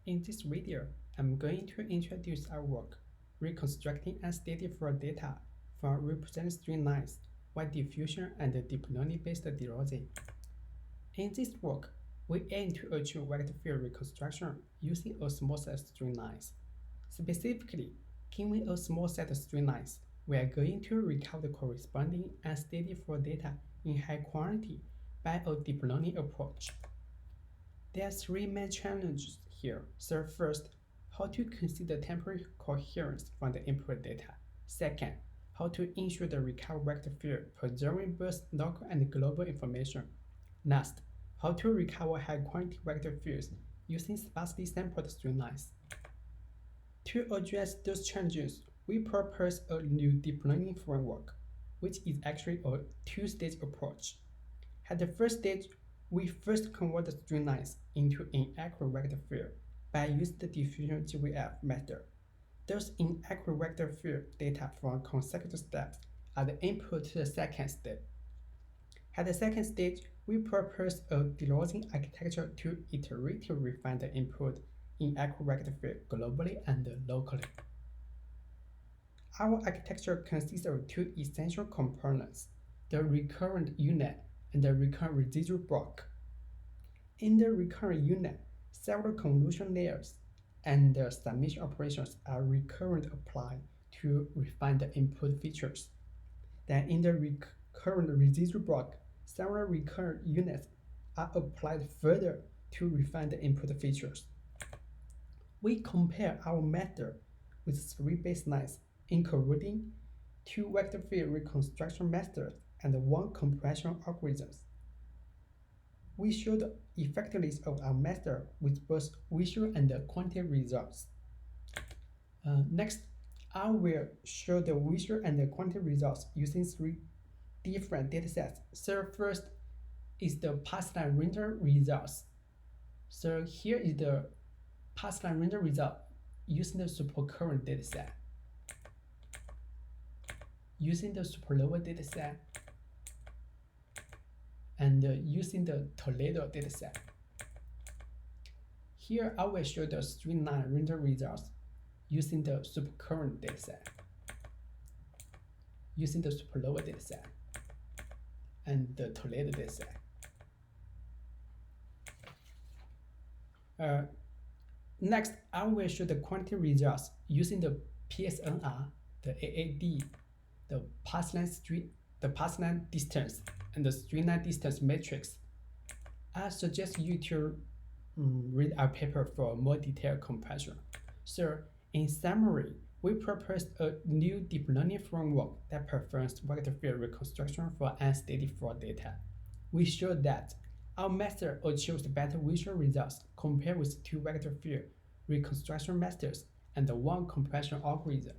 In this video, I'm going to introduce our work, Reconstructing Unsteady for Data from Represent Streamlines by Diffusion and Deep Learning-based Denoising. In this work, we aim to achieve vector field reconstruction using a small set of streamlines. Specifically, given a small set of streamlines, we are going to recover the corresponding unsteady for data in high quality by a deep learning approach. There are three main challenges here. So first, how to consider temporary coherence from the input data. Second, how to ensure the recovered vector field preserving both local and global information. Last, how to recover high-quality vector fields using sparsely sampled streamlines. To address those challenges, we propose a new deep learning framework, which is actually a two-stage approach. At the first stage, we first convert the streamlines into inaccurate vector field by using the diffusion GVF method. Those inaccurate vector field data from consecutive steps are the input to the second step. At the second stage, we propose a Denoising architecture to iteratively refine the input inaccurate vector field globally and locally. Our architecture consists of two essential components, the recurrent unit and the recurrent residual block. In the recurrent unit, several convolution layers and the summation operations are recurrently applied to refine the input features. Then in the recurrent residual block, several recurrent units are applied further to refine the input features. We compare our method with three baselines, including two vector field reconstruction methods and one compression algorithms. We show the effectiveness of our method with both visual and quantitative results. Next, I will show the visual and quantitative results using three different datasets. So first is the passline render results. So here is the passline render result using the supercurrent dataset. Using the supernova dataset and using the Toledo dataset. Here I will show the streamline render results using the supercurrent dataset, using the supernova dataset, and the Toledo dataset. Next, I will show the quantitative results using the PSNR, the AAD, the passline distance, and the streamline distance matrix. I suggest you to read our paper for more detailed comparison. So, in summary, we proposed a new deep learning framework that performs vector field reconstruction for unsteady flow data. We showed that our method achieves better visual results compared with two vector field reconstruction methods and one compression algorithm.